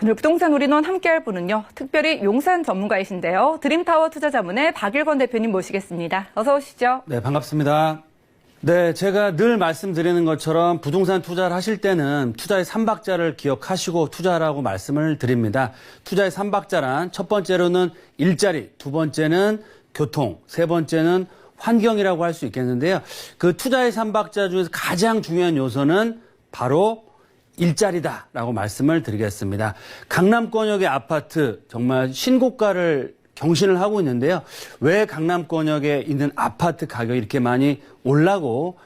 오늘 부동산 우리논 함께할 분은요. 특별히 용산 전문가이신데요. 드림타워 투자자문의 박일권 대표님 모시겠습니다. 어서 오시죠. 네, 반갑습니다. 네, 제가 늘 말씀드리는 것처럼 부동산 투자를 하실 때는 투자의 3박자를 기억하시고 투자하라고 말씀을 드립니다. 투자의 3박자란 첫 번째로는 일자리, 두 번째는 교통, 세 번째는 환경이라고 할 수 있겠는데요. 그 투자의 3박자 중에서 가장 중요한 요소는 바로 일자리다라고 말씀을 드리겠습니다. 강남권역의 아파트 정말 신고가를 경신을 하고 있는데요. 왜 강남권역에 있는 아파트 가격이 이렇게 많이 올라고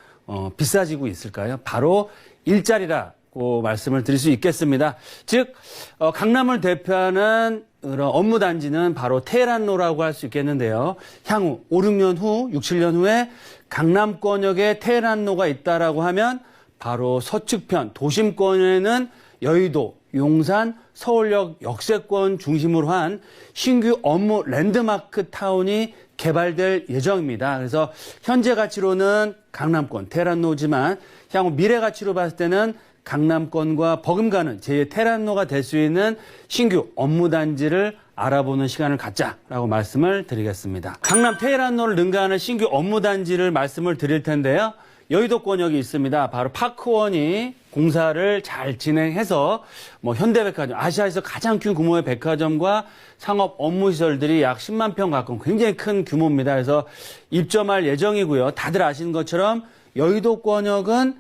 비싸지고 있을까요? 바로 일자리라고 말씀을 드릴 수 있겠습니다. 즉 강남을 대표하는 그런 업무단지는 바로 테헤란로라고 할 수 있겠는데요. 향후 5, 6년 후, 6, 7년 후에 강남권역에 테헤란로가 있다라고 하면 바로 서측편 도심권에는 여의도, 용산, 서울역 역세권 중심으로 한 신규 업무 랜드마크 타운이 개발될 예정입니다. 그래서 현재 가치로는 강남권, 테헤란로지만 향후 미래 가치로 봤을 때는 강남권과 버금가는 제2의 테헤란로가 될 수 있는 신규 업무단지를 알아보는 시간을 갖자라고 말씀을 드리겠습니다. 강남 테헤란로를 능가하는 신규 업무단지를 말씀을 드릴 텐데요. 여의도권역이 있습니다. 바로 파크원이 공사를 잘 진행해서 현대백화점, 아시아에서 가장 큰 규모의 백화점과 상업 업무시설들이 약 10만 평 가까운 굉장히 큰 규모입니다. 그래서 입점할 예정이고요. 다들 아시는 것처럼 여의도권역은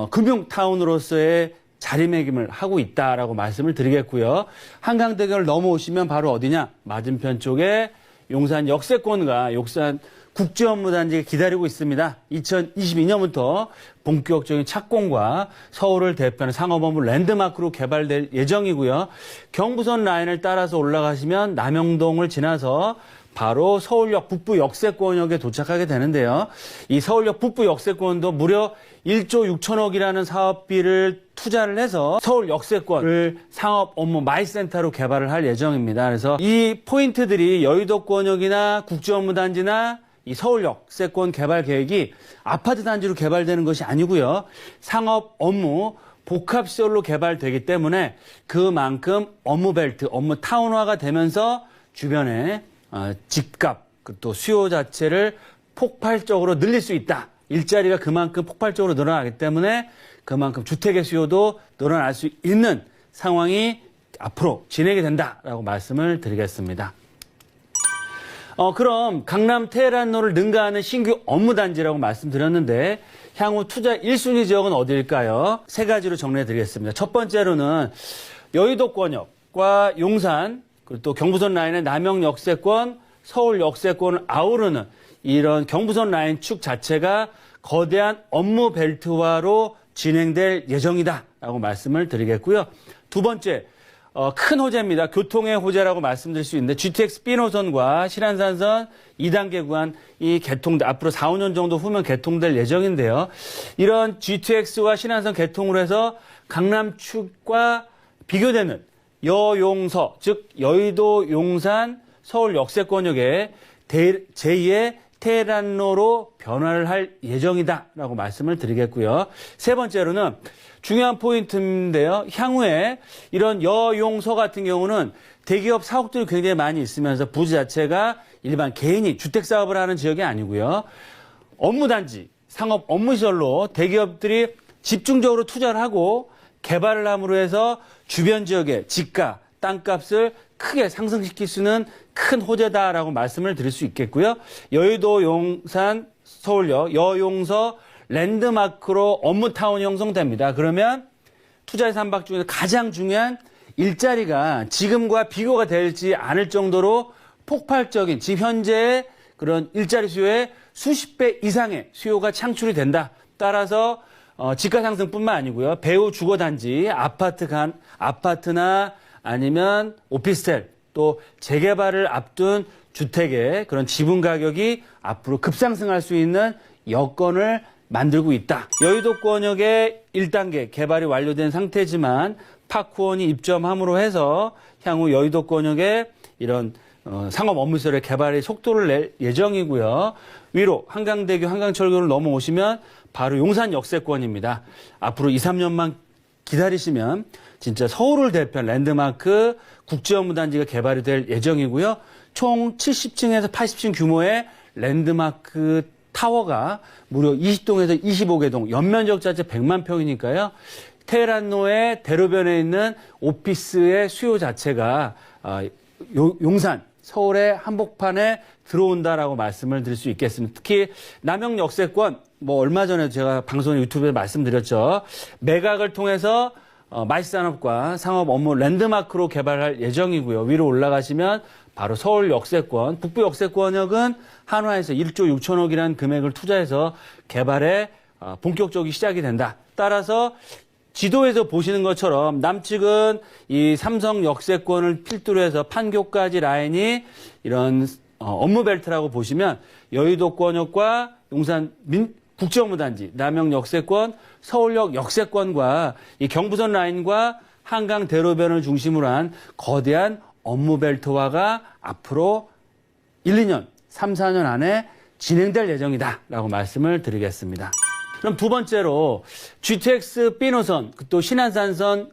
금융타운으로서의 자리매김을 하고 있다라고 말씀을 드리겠고요. 한강대교를 넘어오시면 바로 어디냐? 맞은편 쪽에 용산 역세권과 용산 국제업무단지가 기다리고 있습니다. 2022년부터 본격적인 착공과 서울을 대표하는 상업업무 랜드마크로 개발될 예정이고요. 경부선 라인을 따라서 올라가시면 남영동을 지나서 바로 서울역 북부 역세권역에 도착하게 되는데요. 이 서울역 북부 역세권도 무려 1조 6천억이라는 사업비를 투자를 해서 서울 역세권을 상업 업무 마이센터로 개발을 할 예정입니다. 그래서 이 포인트들이 여의도권역이나 국제업무단지나 이 서울역 세권 개발 계획이 아파트 단지로 개발되는 것이 아니고요. 상업 업무 복합시설로 개발되기 때문에 그만큼 업무 벨트, 업무 타운화가 되면서 주변에 집값, 또 수요 자체를 폭발적으로 늘릴 수 있다. 일자리가 그만큼 폭발적으로 늘어나기 때문에 그만큼 주택의 수요도 늘어날 수 있는 상황이 앞으로 진행이 된다라고 말씀을 드리겠습니다. 그럼 강남 테헤란로를 능가하는 신규 업무단지라고 말씀드렸는데 향후 투자 1순위 지역은 어디일까요? 세 가지로 정리해 드리겠습니다. 첫 번째로는 여의도권역과 용산, 그리고 또 경부선 라인의 남영 역세권, 서울 역세권을 아우르는 이런 경부선 라인 축 자체가 거대한 업무 벨트화로 진행될 예정이다라고 말씀을 드리겠고요. 두 번째, 큰 호재입니다. 교통의 호재라고 말씀드릴 수 있는데 GTX B노선과 신안산선 2단계 구간 이 앞으로 4, 5년 정도 후면 개통될 예정인데요. 이런 GTX와 신안선 개통으로 해서 강남축과 비교되는 여용서, 즉 여의도, 용산, 서울 역세권역에 제2의 테헤란로로 변화를 할 예정이다라고 말씀을 드리겠고요. 세 번째로는 중요한 포인트인데요. 향후에 이런 여용서 같은 경우는 대기업 사옥들이 굉장히 많이 있으면서 부지 자체가 일반 개인이 주택 사업을 하는 지역이 아니고요. 업무단지, 상업 업무시설로 대기업들이 집중적으로 투자를 하고 개발을 함으로 해서 주변 지역의 집가, 땅값을 크게 상승시킬 수 있는 큰 호재다라고 말씀을 드릴 수 있겠고요. 여의도, 용산, 서울역, 여용서, 랜드마크로 업무타운이 형성됩니다. 그러면 투자의 3박 중에서 가장 중요한 일자리가 지금과 비교가 되지 않을 정도로 폭발적인 지금 현재의 그런 일자리 수요의 수십 배 이상의 수요가 창출이 된다. 따라서 집가 상승뿐만 아니고요. 배후 주거단지, 아파트나 아니면 오피스텔 또 재개발을 앞둔 주택의 그런 지분 가격이 앞으로 급상승할 수 있는 여건을 만들고 있다. 여의도권역의 1단계 개발이 완료된 상태지만 파크원이 입점함으로 해서 향후 여의도권역에 이런 상업 업무시설의 개발의 속도를 낼 예정이고요. 위로 한강대교, 한강철교를 넘어오시면 바로 용산 역세권입니다. 앞으로 2, 3년만 기다리시면 진짜 서울을 대표한 랜드마크 국제업무단지가 개발이 될 예정이고요. 총 70층에서 80층 규모의 랜드마크 타워가 무려 20동에서 25개 동, 연면적 자체 100만 평이니까요. 테헤란로의 대로변에 있는 오피스의 수요 자체가 용산, 서울의 한복판에 들어온다라고 말씀을 드릴 수 있겠습니다. 특히 남영 역세권, 얼마 전에 제가 방송 유튜브에 말씀드렸죠. 매각을 통해서 마이스산업과 상업 업무 랜드마크로 개발할 예정이고요. 위로 올라가시면 바로 서울 역세권, 북부 역세권역은 한화에서 1조 6천억이라는 금액을 투자해서 개발에 본격적이 시작이 된다. 따라서 지도에서 보시는 것처럼 남측은 이 삼성 역세권을 필두로 해서 판교까지 라인이 이런 업무 벨트라고 보시면 여의도권역과 용산 국제업무단지, 남영 역세권, 서울역 역세권과 이 경부선 라인과 한강 대로변을 중심으로 한 거대한 업무 벨트화가 앞으로 1, 2년, 3, 4년 안에 진행될 예정이다라고 말씀을 드리겠습니다. 그럼 두 번째로 GTX B노선, 또 신안산선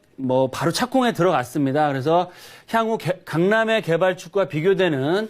바로 착공에 들어갔습니다. 그래서 향후 강남의 개발축과 비교되는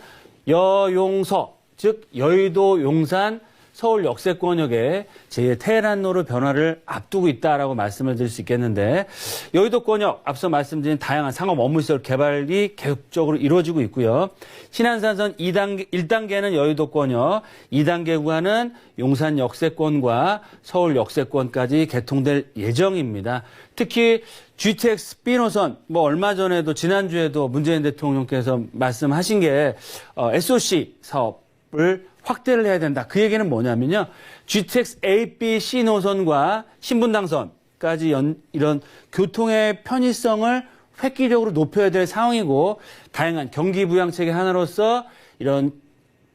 여용서, 즉 여의도 용산 서울 역세권역에 제2의 테헤란로로 변화를 앞두고 있다라고 말씀을 드릴 수 있겠는데, 여의도권역 앞서 말씀드린 다양한 상업 업무시설 개발이 계속적으로 이루어지고 있고요. 신안산선 1단계는 여의도권역, 2단계 구간은 용산 역세권과 서울 역세권까지 개통될 예정입니다. 특히 GTX B노선, 얼마 전에도 지난주에도 문재인 대통령께서 말씀하신 게 SOC 사업을 확대를 해야 된다. 그 얘기는 뭐냐면요. GTX A, B, C 노선과 신분당선까지 이런 교통의 편의성을 획기적으로 높여야 될 상황이고, 다양한 경기 부양책의 하나로서 이런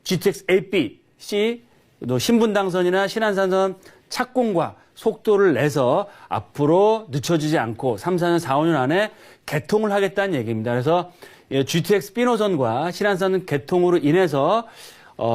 GTX A, B, C, 또 신분당선이나 신안산선 착공과 속도를 내서 앞으로 늦춰지지 않고 3, 4년, 4, 5년 안에 개통을 하겠다는 얘기입니다. 그래서 GTX B 노선과 신안산 개통으로 인해서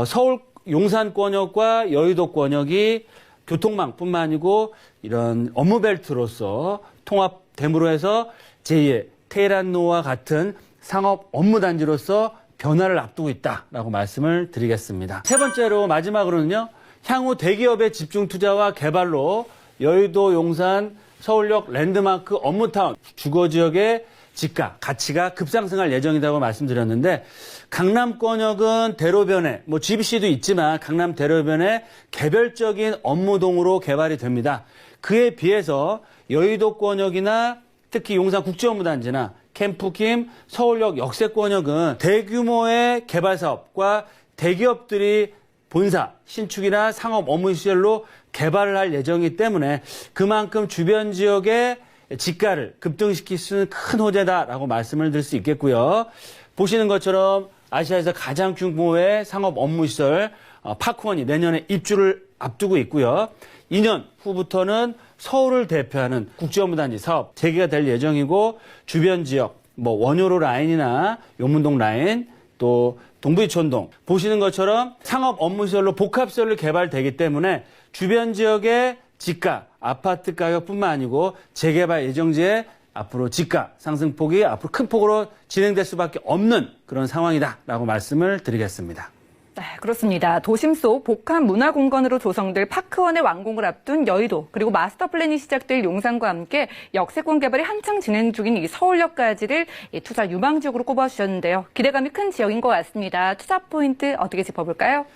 서울 용산권역과 여의도권역이 교통망뿐만 아니고 이런 업무벨트로서 통합됨으로 해서 제2의 테헤란로와 같은 상업 업무단지로서 변화를 앞두고 있다라고 말씀을 드리겠습니다. 세 번째로 마지막으로는요. 향후 대기업의 집중 투자와 개발로 여의도, 용산, 서울역 랜드마크 업무타운 주거지역의 지가, 가치가 급상승할 예정이라고 말씀드렸는데, 강남권역은 대로변에, GBC도 있지만 강남 대로변에 개별적인 업무동으로 개발이 됩니다. 그에 비해서 여의도권역이나 특히 용산 국제업무단지나 캠프킴, 서울역 역세권역은 대규모의 개발 사업과 대기업들이 본사, 신축이나 상업 업무시설로 개발을 할 예정이기 때문에 그만큼 주변 지역의 지가를 급등시킬 수 있는 큰 호재다라고 말씀을 드릴 수 있겠고요. 보시는 것처럼 아시아에서 가장 규모의 상업 업무시설 파크원이 내년에 입주를 앞두고 있고요. 2년 후부터는 서울을 대표하는 국제업무단지 사업 재개가 될 예정이고, 주변 지역 원효로 라인이나 용문동 라인, 또 동부이촌동 보시는 것처럼 상업 업무시설로 복합시설로 개발되기 때문에 주변 지역의 지가, 아파트 가격뿐만 아니고 재개발 예정지에 앞으로 지가 상승폭이 앞으로 큰 폭으로 진행될 수밖에 없는 그런 상황이다라고 말씀을 드리겠습니다. 네, 그렇습니다. 도심 속 복합 문화공간으로 조성될 파크원의 완공을 앞둔 여의도, 그리고 마스터 플랜이 시작될 용산과 함께 역세권 개발이 한창 진행 중인 이 서울역까지를 투자 유망지역으로 꼽아주셨는데요. 기대감이 큰 지역인 것 같습니다. 투자 포인트 어떻게 짚어볼까요?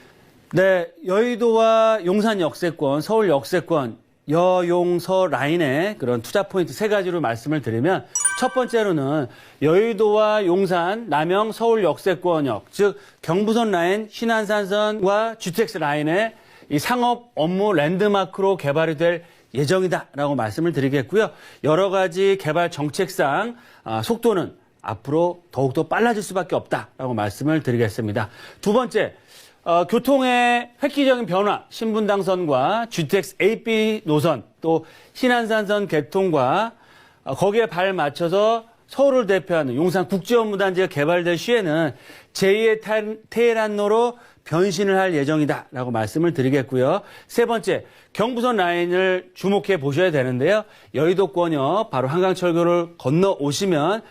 네, 여의도와 용산 역세권, 서울 역세권, 여용서 라인의 그런 투자 포인트 세 가지로 말씀을 드리면, 첫 번째로는 여의도와 용산, 남영, 서울 역세권역, 즉 경부선 라인, 신안산선과 GTX 라인의 이 상업 업무 랜드마크로 개발이 될 예정이다라고 말씀을 드리겠고요. 여러 가지 개발 정책상 속도는 앞으로 더욱더 빨라질 수밖에 없다라고 말씀을 드리겠습니다. 두 번째, 교통의 획기적인 변화, 신분당선과 GTX AB 노선, 또 신안산선 개통과 거기에 발 맞춰서 서울을 대표하는 용산 국제업무단지가 개발될 시에는 제2의 테헤란로로 변신을 할 예정이다라고 말씀을 드리겠고요. 세 번째, 경부선 라인을 주목해 보셔야 되는데요. 여의도권역 바로 한강철교를 건너 오시면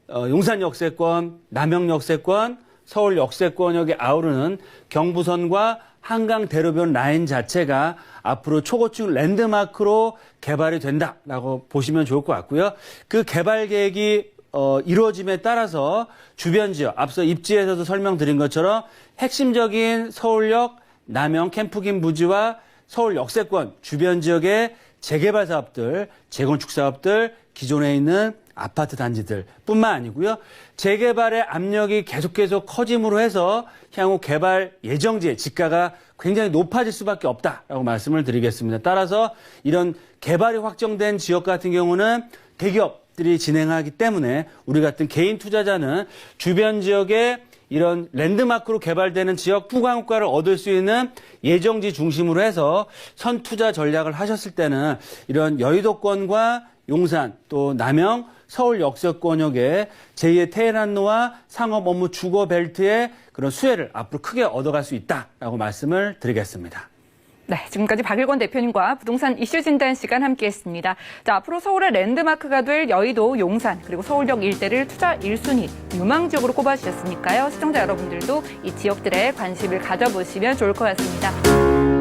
용산 역세권, 남영 역세권, 서울 역세권역에 아우르는 경부선과 한강 대로변 라인 자체가 앞으로 초고층 랜드마크로 개발이 된다라고 보시면 좋을 것 같고요. 그 개발 계획이 이루어짐에 따라서 주변 지역, 앞서 입지에서도 설명드린 것처럼 핵심적인 서울역, 남영 캠프긴 부지와 서울 역세권 주변 지역의 재개발 사업들, 재건축 사업들, 기존에 있는 아파트 단지들 뿐만 아니고요. 재개발의 압력이 계속 커짐으로 해서 향후 개발 예정지의 지가가 굉장히 높아질 수밖에 없다라고 말씀을 드리겠습니다. 따라서 이런 개발이 확정된 지역 같은 경우는 대기업들이 진행하기 때문에 우리 같은 개인 투자자는 주변 지역에 이런 랜드마크로 개발되는 지역 투광효과를 얻을 수 있는 예정지 중심으로 해서 선투자 전략을 하셨을 때는 이런 여의도권과 용산 또 남영 서울 역세권역의 제2의 테헤란로와 상업 업무 주거 벨트의 그런 수혜를 앞으로 크게 얻어갈 수 있다라고 말씀을 드리겠습니다. 네, 지금까지 박일권 대표님과 부동산 이슈 진단 시간 함께했습니다. 자, 앞으로 서울의 랜드마크가 될 여의도, 용산 그리고 서울역 일대를 투자 1순위 유망 지역으로 꼽아주셨으니까요. 시청자 여러분들도 이 지역들에 관심을 가져보시면 좋을 것 같습니다.